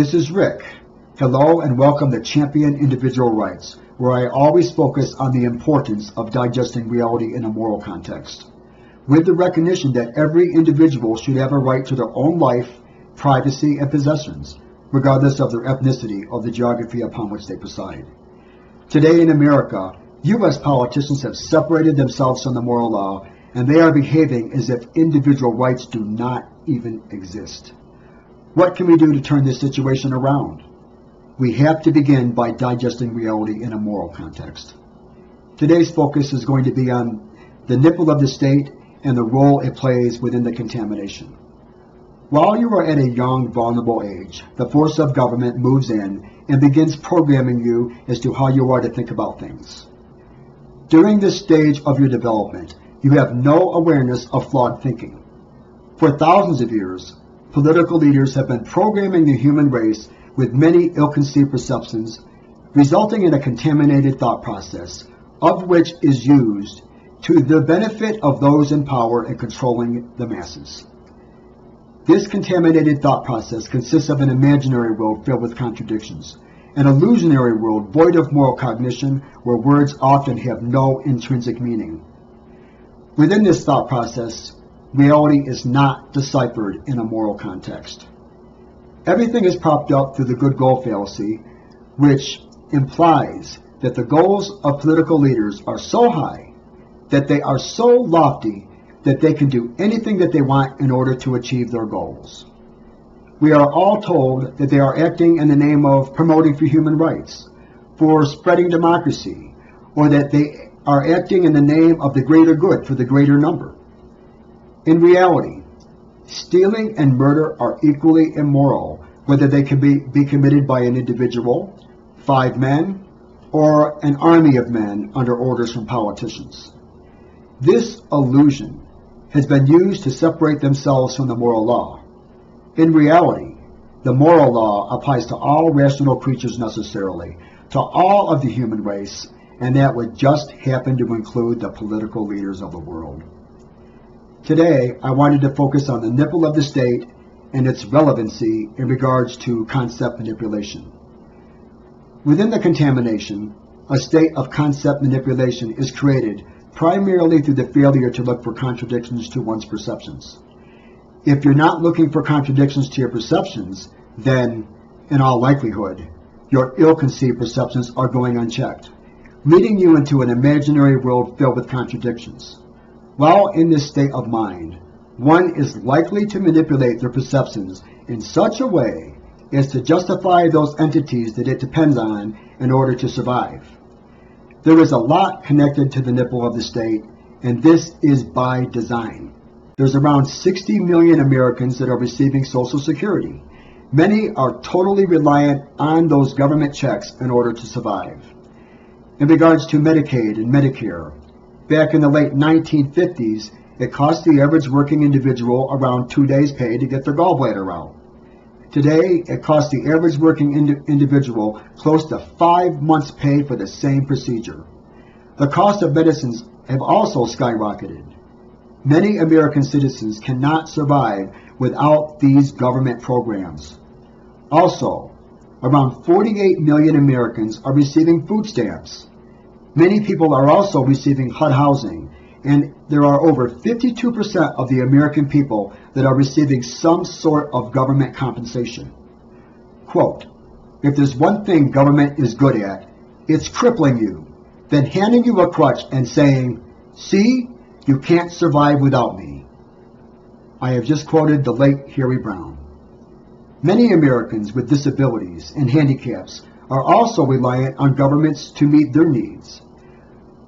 This is Rick. Hello and welcome to Champion Individual Rights, where I always focus on the importance of digesting reality in a moral context, with the recognition that every individual should have a right to their own life, privacy, and possessions, regardless of their ethnicity or the geography upon which they preside. Today in America, U.S. politicians have separated themselves from the moral law, and they are behaving as if individual rights do not even exist. What can we do to turn this situation around? We have to begin by digesting reality in a moral context. Today's focus is going to be on the nipple of the state and the role it plays within the contamination. While you are at a young, vulnerable age, the force of government moves in and begins programming you as to how you are to think about things. During this stage of your development, you have no awareness of flawed thinking. For thousands of years, political leaders have been programming the human race with many ill-conceived perceptions, resulting in a contaminated thought process, of which is used to the benefit of those in power and controlling the masses. This contaminated thought process consists of an imaginary world filled with contradictions, an illusionary world void of moral cognition where words often have no intrinsic meaning. Within this thought process, reality is not deciphered in a moral context. Everything is propped up through the good goal fallacy, which implies that the goals of political leaders are so high, that they are so lofty, that they can do anything that they want in order to achieve their goals. We are all told that they are acting in the name of promoting for human rights, for spreading democracy, or that they are acting in the name of the greater good for the greater number. In reality, stealing and murder are equally immoral, whether they can be committed by an individual, 5 men, or an army of men under orders from politicians. This illusion has been used to separate themselves from the moral law. In reality, the moral law applies to all rational creatures necessarily, to all of the human race, and that would just happen to include the political leaders of the world. Today, I wanted to focus on the nipple of the state and its relevancy in regards to concept manipulation. Within the contamination, a state of concept manipulation is created primarily through the failure to look for contradictions to one's perceptions. If you're not looking for contradictions to your perceptions, then, in all likelihood, your ill-conceived perceptions are going unchecked, leading you into an imaginary world filled with contradictions. While in this state of mind, one is likely to manipulate their perceptions in such a way as to justify those entities that it depends on in order to survive. There is a lot connected to the nipple of the state, and this is by design. There's around 60 million Americans that are receiving Social Security. Many are totally reliant on those government checks in order to survive. In regards to Medicaid and Medicare, back in the late 1950s, it cost the average working individual around 2 days' pay to get their gallbladder out. Today, it costs the average working individual close to 5 months' pay for the same procedure. The cost of medicines have also skyrocketed. Many American citizens cannot survive without these government programs. Also, around 48 million Americans are receiving food stamps. Many people are also receiving HUD housing, and there are over 52% of the American people that are receiving some sort of government compensation. Quote, "If there's one thing government is good at, it's crippling you, then handing you a crutch and saying, 'See, you can't survive without me.'" I have just quoted the late Harry Brown. Many Americans with disabilities and handicaps are also reliant on governments to meet their needs.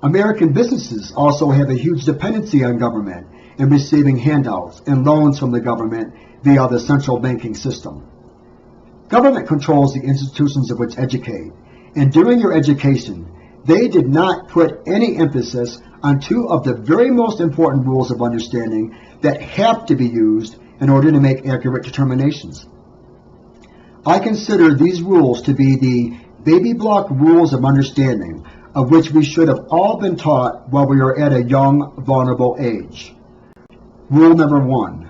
American businesses also have a huge dependency on government in receiving handouts and loans from the government via the central banking system. Government controls the institutions of which educate, and during your education, they did not put any emphasis on 2 of the very most important rules of understanding that have to be used in order to make accurate determinations. I consider these rules to be the baby block rules of understanding, of which we should have all been taught while we are at a young, vulnerable age. Rule number 1,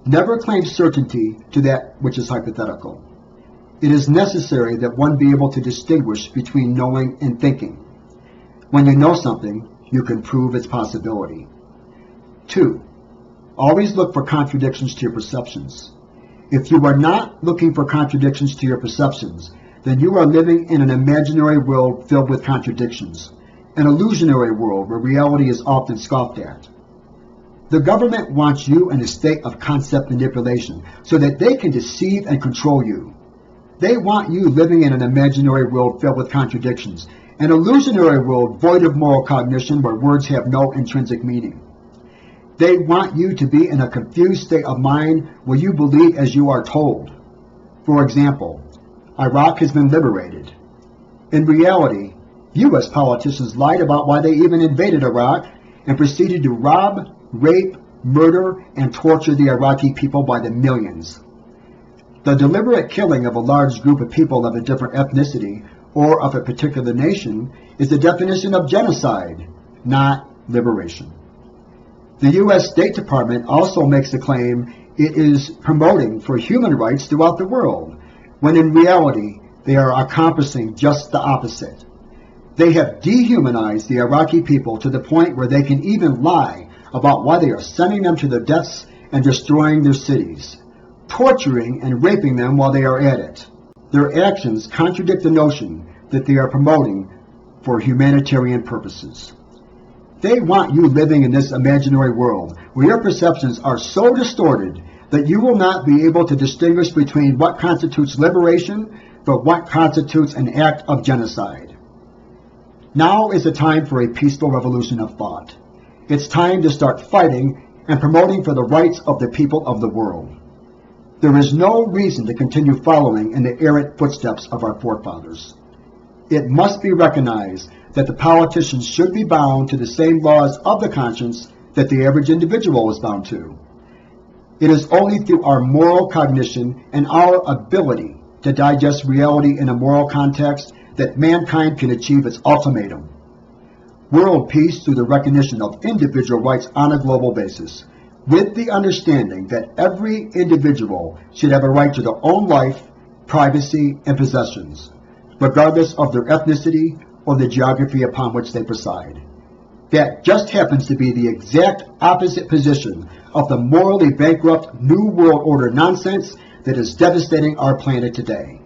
never claim certainty to that which is hypothetical. it is necessary that one be able to distinguish between knowing and thinking. When you know something, you can prove its possibility. 2. Always look for contradictions to your perceptions. If you are not looking for contradictions to your perceptions, then you are living in an imaginary world filled with contradictions, an illusionary world where reality is often scoffed at. The government wants you in a state of concept manipulation so that they can deceive and control you. They want you living in an imaginary world filled with contradictions, an illusionary world void of moral cognition where words have no intrinsic meaning. They want you to be in a confused state of mind where you believe as you are told. For example, Iraq has been liberated. In reality, U.S. politicians lied about why they even invaded Iraq and proceeded to rob, rape, murder, and torture the Iraqi people by the millions. The deliberate killing of a large group of people of a different ethnicity or of a particular nation is the definition of genocide, not liberation. The U.S. State Department also makes the claim it is promoting for human rights throughout the world, when in reality they are accomplishing just the opposite. They have dehumanized the Iraqi people to the point where they can even lie about why they are sending them to their deaths and destroying their cities, torturing and raping them while they are at it. Their actions contradict the notion that they are promoting for humanitarian purposes. They want you living in this imaginary world where your perceptions are so distorted that you will not be able to distinguish between what constitutes liberation but what constitutes an act of genocide. Now is the time for a peaceful revolution of thought. It's time to start fighting and promoting for the rights of the people of the world. There is no reason to continue following in the errant footsteps of our forefathers. It must be recognized that the politicians should be bound to the same laws of the conscience that the average individual is bound to. It is only through our moral cognition and our ability to digest reality in a moral context that mankind can achieve its ultimatum: world peace through the recognition of individual rights on a global basis, with the understanding that every individual should have a right to their own life, privacy, and possessions, regardless of their ethnicity or the geography upon which they preside. That just happens to be the exact opposite position of the morally bankrupt New World Order nonsense that is devastating our planet today.